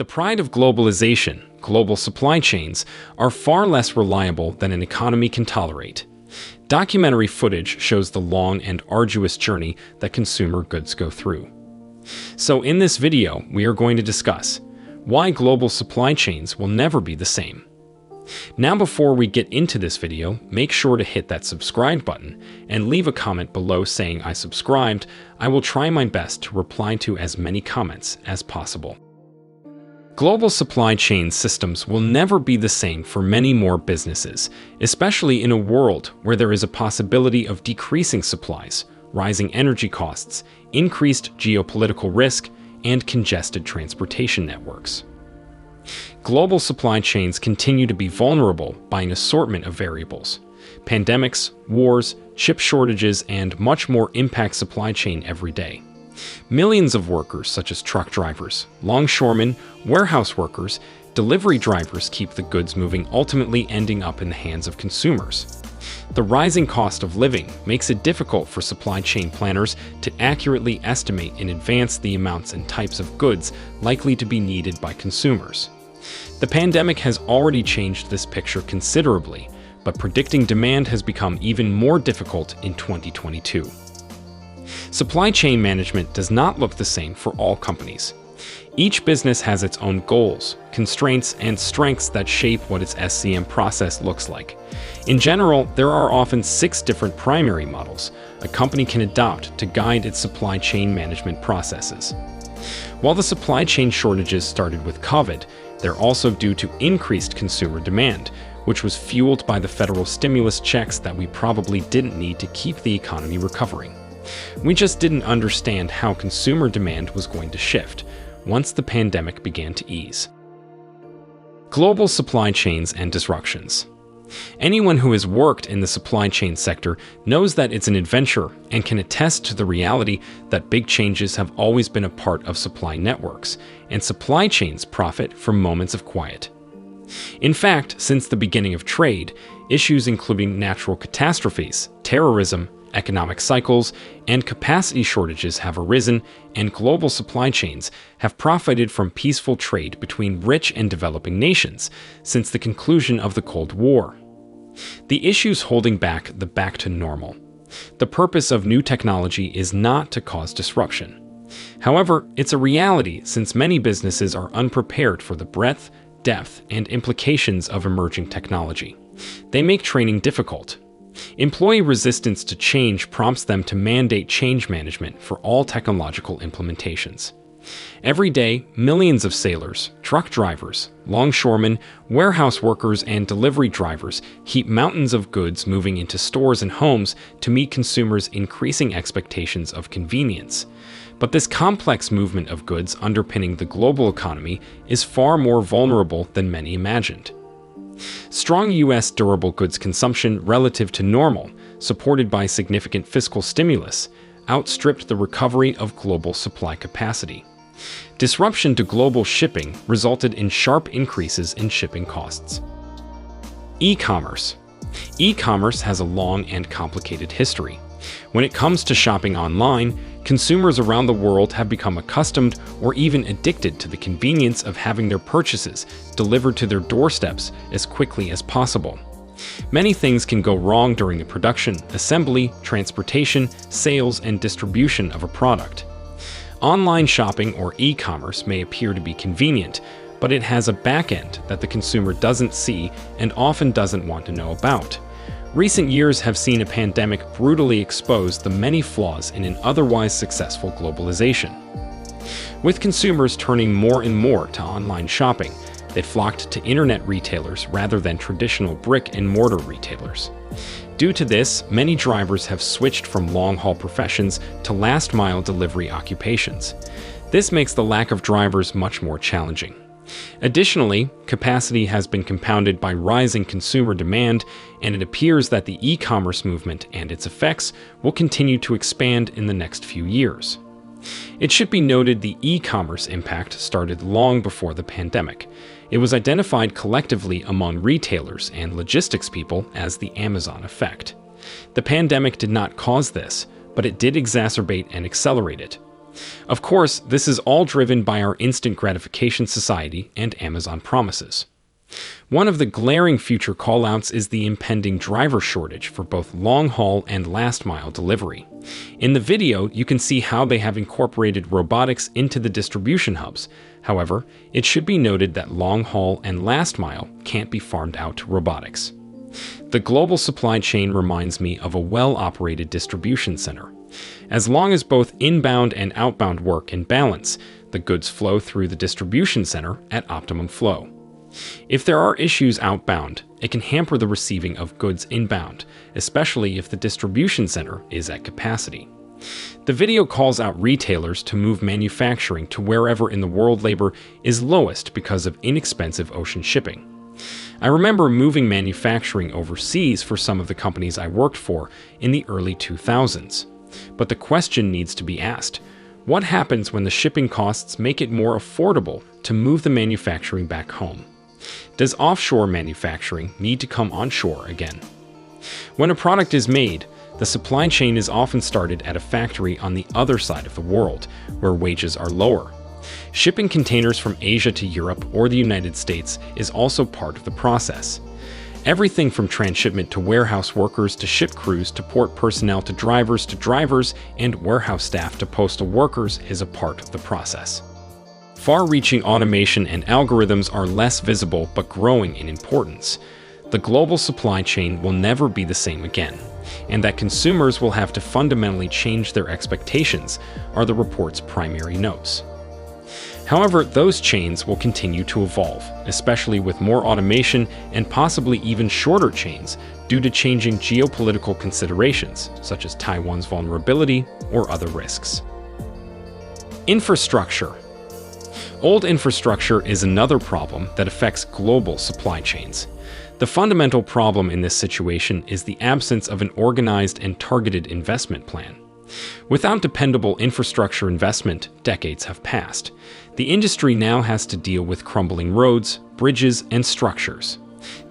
The pride of globalization, global supply chains, are far less reliable than an economy can tolerate. Documentary footage shows the long and arduous journey that consumer goods go through. So in this video, we are going to discuss why global supply chains will never be the same. Now before we get into this video, make sure to hit that subscribe button and leave a comment below saying I subscribed. I will try my best to reply to as many comments as possible. Global supply chain systems will never be the same for many more businesses, especially in a world where there is a possibility of decreasing supplies, rising energy costs, increased geopolitical risk, and congested transportation networks. Global supply chains continue to be vulnerable by an assortment of variables. Pandemics, wars, chip shortages, and much more impact supply chain every day. Millions of workers, such as truck drivers, longshoremen, warehouse workers, delivery drivers keep the goods moving, ultimately ending up in the hands of consumers. The rising cost of living makes it difficult for supply chain planners to accurately estimate in advance the amounts and types of goods likely to be needed by consumers. The pandemic has already changed this picture considerably, but predicting demand has become even more difficult in 2022. Supply chain management does not look the same for all companies. Each business has its own goals, constraints, and strengths that shape what its SCM process looks like. In general, there are often 6 different primary models a company can adopt to guide its supply chain management processes. While the supply chain shortages started with COVID, they're also due to increased consumer demand, which was fueled by the federal stimulus checks that we probably didn't need to keep the economy recovering. We just didn't understand how consumer demand was going to shift once the pandemic began to ease. Global supply chains and disruptions. Anyone who has worked in the supply chain sector knows that it's an adventure and can attest to the reality that big changes have always been a part of supply networks, and supply chains profit from moments of quiet. In fact, since the beginning of trade, issues including natural catastrophes, terrorism, economic cycles, and capacity shortages have arisen, and global supply chains have profited from peaceful trade between rich and developing nations since the conclusion of the Cold War. The issues holding back the back to normal. The purpose of new technology is not to cause disruption. However, it's a reality since many businesses are unprepared for the breadth, depth, and implications of emerging technology. They make training difficult. Employee resistance to change prompts them to mandate change management for all technological implementations. Every day, millions of sailors, truck drivers, longshoremen, warehouse workers, and delivery drivers keep mountains of goods moving into stores and homes to meet consumers' increasing expectations of convenience. But this complex movement of goods underpinning the global economy is far more vulnerable than many imagined. Strong U.S. durable goods consumption relative to normal, supported by significant fiscal stimulus, outstripped the recovery of global supply capacity. Disruption to global shipping resulted in sharp increases in shipping costs. E-commerce. E-commerce has a long and complicated history. When it comes to shopping online, consumers around the world have become accustomed or even addicted to the convenience of having their purchases delivered to their doorsteps as quickly as possible. Many things can go wrong during the production, assembly, transportation, sales, and distribution of a product. Online shopping or e-commerce may appear to be convenient, but it has a back end that the consumer doesn't see and often doesn't want to know about. Recent years have seen a pandemic brutally expose the many flaws in an otherwise successful globalization. With consumers turning more and more to online shopping, they flocked to internet retailers rather than traditional brick-and-mortar retailers. Due to this, many drivers have switched from long-haul professions to last-mile delivery occupations. This makes the lack of drivers much more challenging. Additionally, capacity has been compounded by rising consumer demand, and it appears that the e-commerce movement and its effects will continue to expand in the next few years. It should be noted the e-commerce impact started long before the pandemic. It was identified collectively among retailers and logistics people as the Amazon effect. The pandemic did not cause this, but it did exacerbate and accelerate it. Of course, this is all driven by our instant gratification society and Amazon promises. One of the glaring future callouts is the impending driver shortage for both long-haul and last-mile delivery. In the video, you can see how they have incorporated robotics into the distribution hubs. However, it should be noted that long-haul and last-mile can't be farmed out to robotics. The global supply chain reminds me of a well-operated distribution center. As long as both inbound and outbound work in balance, the goods flow through the distribution center at optimum flow. If there are issues outbound, it can hamper the receiving of goods inbound, especially if the distribution center is at capacity. The video calls out retailers to move manufacturing to wherever in the world labor is lowest because of inexpensive ocean shipping. I remember moving manufacturing overseas for some of the companies I worked for in the early 2000s. But the question needs to be asked: what happens when the shipping costs make it more affordable to move the manufacturing back home? Does offshore manufacturing need to come onshore again? When a product is made, the supply chain is often started at a factory on the other side of the world, where wages are lower. Shipping containers from Asia to Europe or the United States is also part of the process. Everything from transshipment to warehouse workers to ship crews to port personnel to drivers and warehouse staff to postal workers is a part of the process. Far-reaching automation and algorithms are less visible but growing in importance. The global supply chain will never be the same again, and that consumers will have to fundamentally change their expectations are the report's primary notes. However, those chains will continue to evolve, especially with more automation and possibly even shorter chains due to changing geopolitical considerations, such as Taiwan's vulnerability or other risks. Infrastructure. Old infrastructure is another problem that affects global supply chains. The fundamental problem in this situation is the absence of an organized and targeted investment plan. Without dependable infrastructure investment, decades have passed. The industry now has to deal with crumbling roads, bridges, and structures.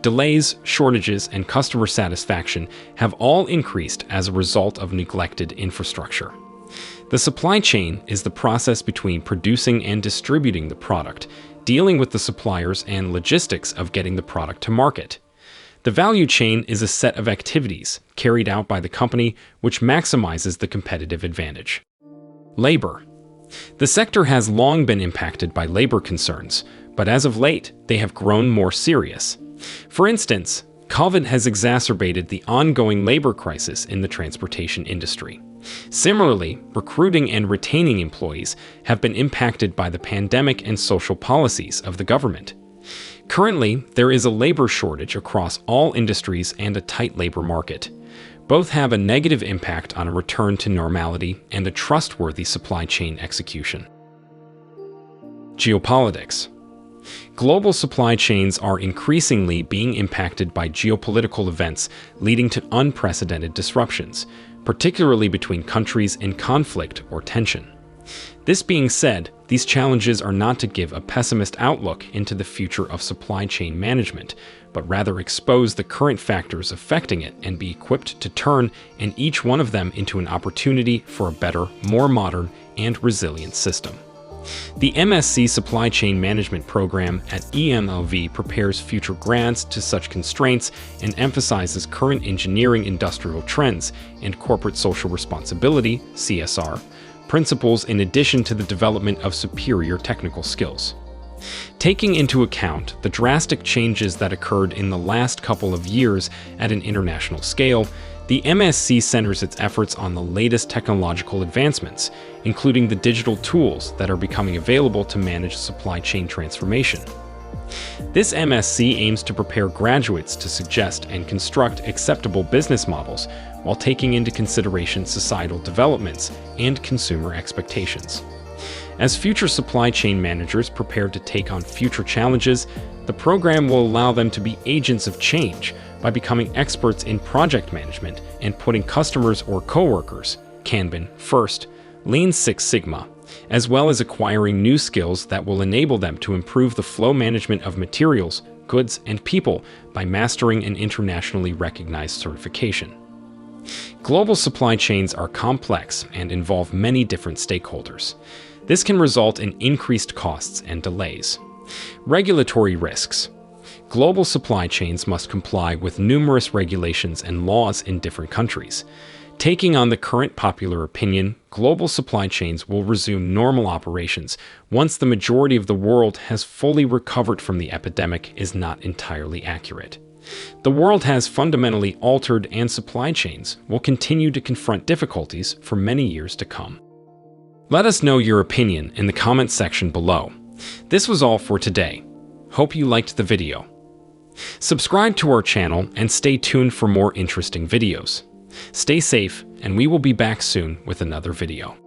Delays, shortages, and customer satisfaction have all increased as a result of neglected infrastructure. The supply chain is the process between producing and distributing the product, dealing with the suppliers and logistics of getting the product to market. The value chain is a set of activities carried out by the company which maximizes the competitive advantage. Labor. The sector has long been impacted by labor concerns, but as of late, they have grown more serious. For instance, COVID has exacerbated the ongoing labor crisis in the transportation industry. Similarly, recruiting and retaining employees have been impacted by the pandemic and social policies of the government. Currently, there is a labor shortage across all industries and a tight labor market. Both have a negative impact on a return to normality and a trustworthy supply chain execution. Geopolitics. Global supply chains are increasingly being impacted by geopolitical events leading to unprecedented disruptions, particularly between countries in conflict or tension. This being said, these challenges are not to give a pessimist outlook into the future of supply chain management, but rather expose the current factors affecting it and be equipped to turn each one of them into an opportunity for a better, more modern, and resilient system. The MSc Supply Chain Management Program at EMLV prepares future grads to such constraints and emphasizes current engineering industrial trends and corporate social responsibility (CSR) principles in addition to the development of superior technical skills. Taking into account the drastic changes that occurred in the last couple of years at an international scale, the MSc centers its efforts on the latest technological advancements, including the digital tools that are becoming available to manage supply chain transformation. This MSc aims to prepare graduates to suggest and construct acceptable business models while taking into consideration societal developments and consumer expectations. As future supply chain managers prepare to take on future challenges, the program will allow them to be agents of change by becoming experts in project management and putting customers or coworkers, Kanban, first, Lean Six Sigma, as well as acquiring new skills that will enable them to improve the flow management of materials, goods, and people by mastering an internationally recognized certification. Global supply chains are complex and involve many different stakeholders. This can result in increased costs and delays. Regulatory risks. Global supply chains must comply with numerous regulations and laws in different countries. Taking on the current popular opinion, global supply chains will resume normal operations once the majority of the world has fully recovered from the epidemic is not entirely accurate. The world has fundamentally altered, and supply chains will continue to confront difficulties for many years to come. Let us know your opinion in the comments section below. This was all for today. Hope you liked the video. Subscribe to our channel and stay tuned for more interesting videos. Stay safe, and we will be back soon with another video.